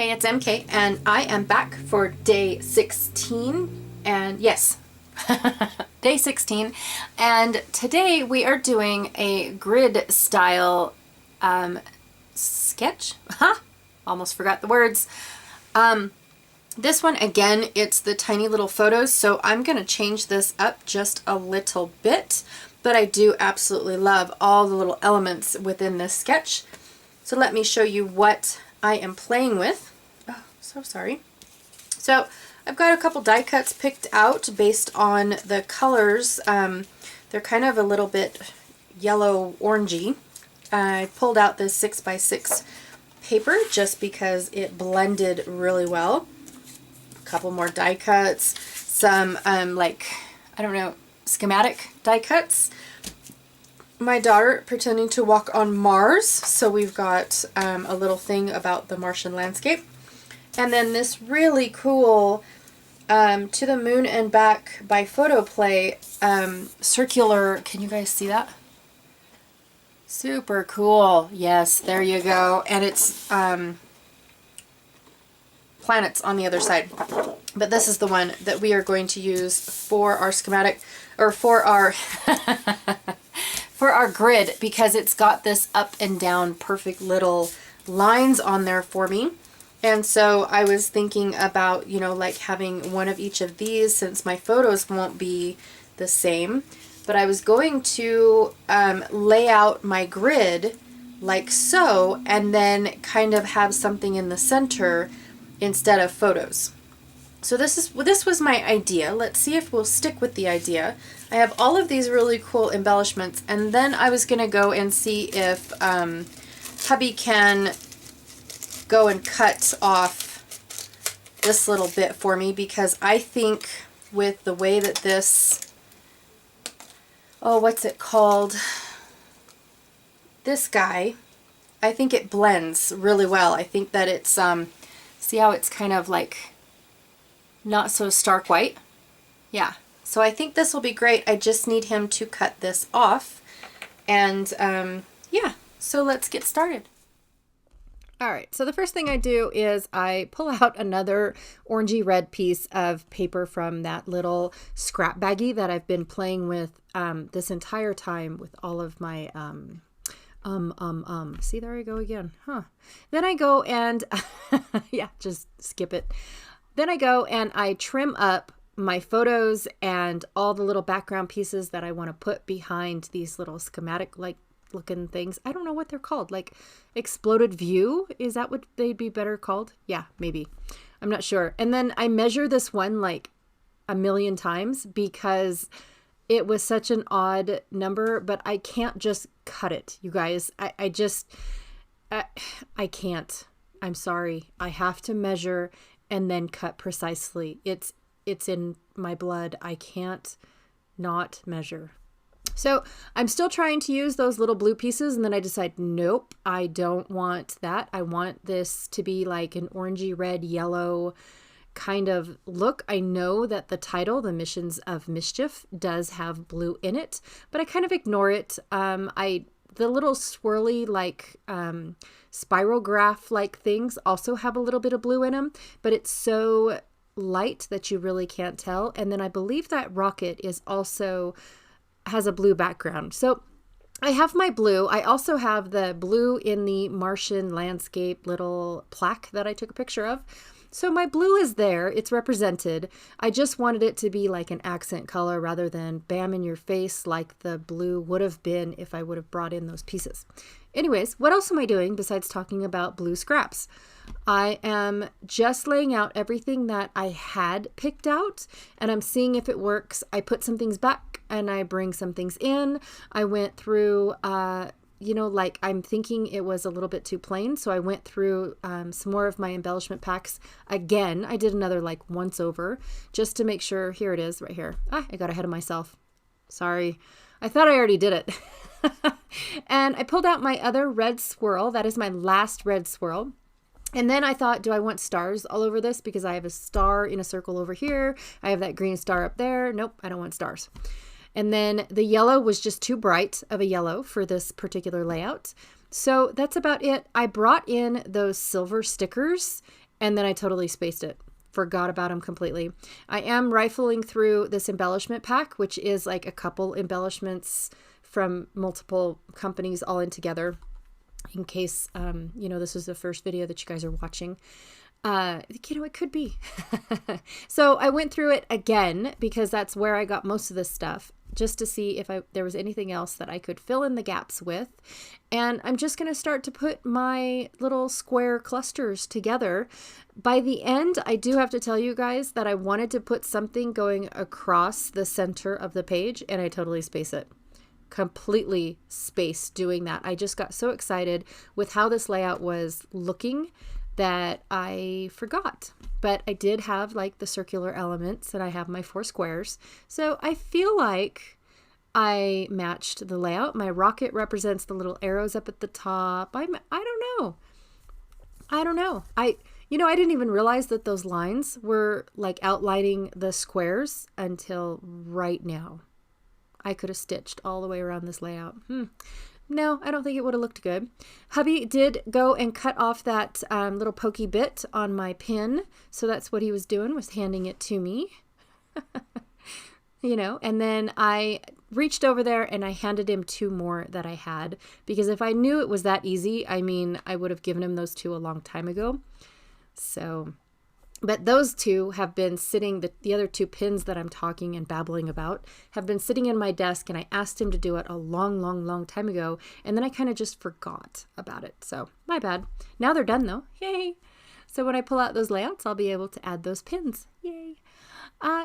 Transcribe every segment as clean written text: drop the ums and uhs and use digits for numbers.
Hey, it's MK, and I am back for day 16, and yes, day 16, and today we are doing a grid style sketch. Almost forgot the words. This one, again, it's the tiny little photos, so I'm going to change this up just a little bit, but I do absolutely love all the little elements within this sketch. So let me show you what I am playing with. Oh, so sorry. So I've got a couple die cuts picked out based on the colors. They're kind of a little bit yellow orangey. I pulled out this 6x6 paper just because it blended really well. A couple more die cuts, some schematic die cuts. My daughter pretending to walk on Mars, so we've got a little thing about the Martian landscape. And then this really cool To the Moon and Back by Photoplay circular, can you guys see that? Super cool. Yes, there you go. And it's planets on the other side. But this is the one that we are going to use for our schematic, or for our for our grid, because it's got this up and down perfect little lines on there for me. And so I was thinking about, you know, like having one of each of these, since my photos won't be the same. But I was going to lay out my grid like so, and then kind of have something in the center instead of photos. So this was my idea. Let's see if we'll stick with the idea. I have all of these really cool embellishments, and then I was going to go and see if hubby can go and cut off this little bit for me, because I think with the way that this, oh, what's it called? This guy, I think it blends really well. I think that it's, see how it's kind of like not so stark white? Yeah. So I think this will be great. I just need him to cut this off. And yeah, so let's get started. All right, so the first thing I do is I pull out another orangey red piece of paper from that little scrap baggie that I've been playing with this entire time with all of my see, there I go again. Then I go and yeah, just skip it. Then I go and I trim up my photos and all the little background pieces that I want to put behind these little schematic like looking things. I don't know what they're called, like exploded view. Is that what they'd be better called? Yeah, maybe. I'm not sure. And then I measure this one like a million times because it was such an odd number, but I can't just cut it, you guys. I can't. I'm sorry. I have to measure and then cut precisely. It's in my blood. I can't not measure. So I'm still trying to use those little blue pieces, and then I decide, nope, I don't want that. I want this to be like an orangey red yellow kind of look. I know that the title, The Missions of Mischief, does have blue in it, but I kind of ignore it. The little swirly like spiral graph like things also have a little bit of blue in them, but it's so light that you really can't tell. And then I believe that rocket is also has a blue background. So I have my blue. I also have the blue in the Martian landscape little plaque that I took a picture of. So my blue is there. It's represented. I just wanted it to be like an accent color rather than bam in your face like the blue would have been if I would have brought in those pieces. Anyways, what else am I doing besides talking about blue scraps? I am just laying out everything that I had picked out, and I'm seeing if it works. I put some things back and I bring some things in. I went through, like I'm thinking it was a little bit too plain. So I went through some more of my embellishment packs again. I did another like once over just to make sure. Here it is right here. I got ahead of myself. Sorry. I thought I already did it. And I pulled out my other red swirl. That is my last red swirl. And then I thought, do I want stars all over this? Because I have a star in a circle over here. I have that green star up there. Nope, I don't want stars. And then the yellow was just too bright of a yellow for this particular layout. So that's about it. I brought in those silver stickers And then I totally spaced it. Forgot about them completely. I am rifling through this embellishment pack, which is like a couple embellishments from multiple companies all in together, in case, this is the first video that you guys are watching. It could be. So I went through it again because that's where I got most of this stuff, just to see if there was anything else that I could fill in the gaps with. And I'm just going to start to put my little square clusters together. By the end, I do have to tell you guys that I wanted to put something going across the center of the page, and I totally space it. Completely spaced doing that. I just got so excited with how this layout was looking that I forgot. But I did have like the circular elements, and I have my 4 squares. So I feel like I matched the layout. My rocket represents the little arrows up at the top. I don't know. I didn't even realize that those lines were like outlining the squares until right now. I could have stitched all the way around this layout. No, I don't think it would have looked good. Hubby did go and cut off that little pokey bit on my pin. So that's what he was doing, was handing it to me. And then I reached over there and I handed him 2 more that I had. Because if I knew it was that easy, I would have given him those 2 a long time ago. So, but those 2 have been sitting, the other 2 pins that I'm talking and babbling about have been sitting in my desk, and I asked him to do it a long, long, long time ago, and then I kind of just forgot about it. So my bad. Now they're done though. Yay. So when I pull out those layouts, I'll be able to add those pins. Yay.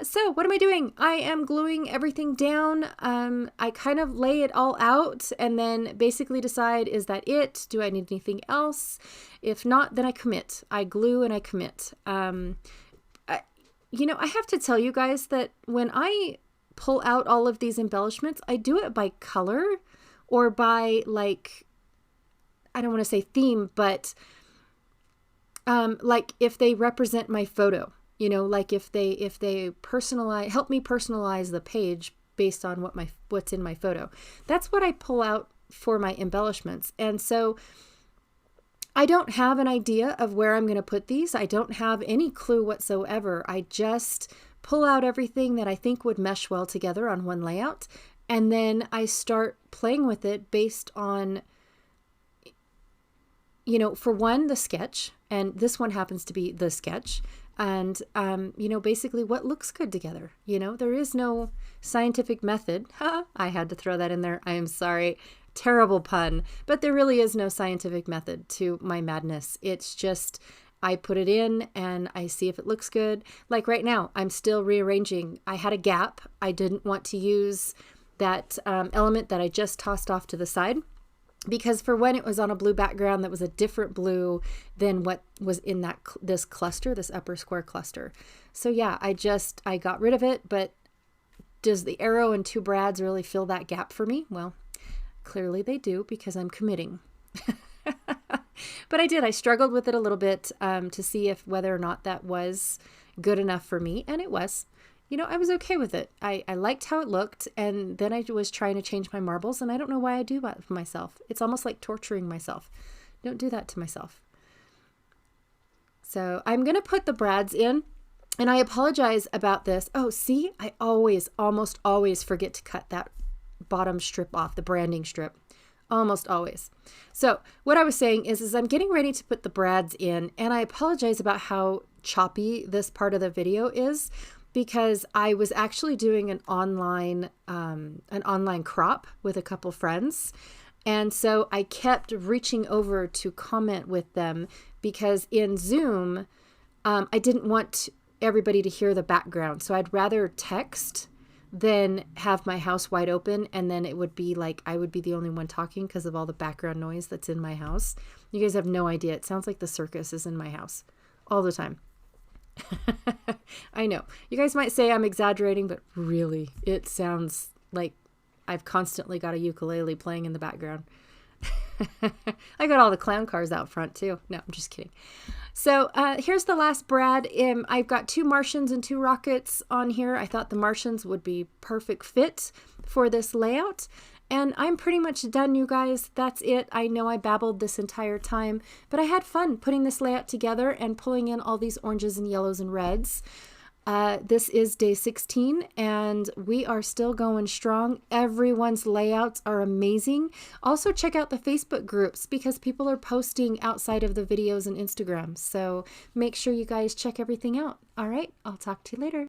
So what am I doing? I am gluing everything down. I kind of lay it all out and then basically decide, is that it? Do I need anything else? If not, then I commit. I glue and I commit. I have to tell you guys that when I pull out all of these embellishments, I do it by color or by like, I don't want to say theme, but like if they represent my photo. Like if they help me personalize the page based on what's in my photo. That's what I pull out for my embellishments. And so I don't have an idea of where I'm going to put these. I don't have any clue whatsoever. I just pull out everything that I think would mesh well together on one layout. And then I start playing with it based on, for one, the sketch. And this one happens to be the sketch. And, basically what looks good together. There is no scientific method. I had to throw that in there. I am sorry. Terrible pun. But there really is no scientific method to my madness. It's just, I put it in and I see if it looks good. Like right now, I'm still rearranging. I had a gap. I didn't want to use that element that I just tossed off to the side. Because for when it was on a blue background that was a different blue than what was in this cluster, this upper square cluster. So yeah, I got rid of it, but does the arrow and 2 brads really fill that gap for me? Well, clearly they do, because I'm committing. But I struggled with it a little bit to see whether or not that was good enough for me, and it was. I was okay with it. I liked how it looked, and then I was trying to change my marbles, and I don't know why I do that for myself. It's almost like torturing myself. Don't do that to myself. So I'm going to put the brads in, and I apologize about this. Oh, see, I almost always forget to cut that bottom strip off, the branding strip. Almost always. So what I was saying is I'm getting ready to put the brads in, and I apologize about how choppy this part of the video is, because I was actually doing an online crop with a couple friends. And so I kept reaching over to comment with them, because in Zoom, I didn't want everybody to hear the background. So I'd rather text than have my house wide open. And then it would be like, I would be the only one talking because of all the background noise that's in my house. You guys have no idea. It sounds like the circus is in my house all the time. I know. You guys might say I'm exaggerating, but really, it sounds like I've constantly got a ukulele playing in the background. I got all the clown cars out front too. No, I'm just kidding. So here's the last brad. I've got 2 Martians and 2 rockets on here. I thought the Martians would be perfect fit for this layout. And I'm pretty much done, you guys. That's it. I know I babbled this entire time, but I had fun putting this layout together and pulling in all these oranges and yellows and reds. This is day 16 and we are still going strong. Everyone's layouts are amazing. Also check out the Facebook groups because people are posting outside of the videos and Instagram. So make sure you guys check everything out. All right, I'll talk to you later.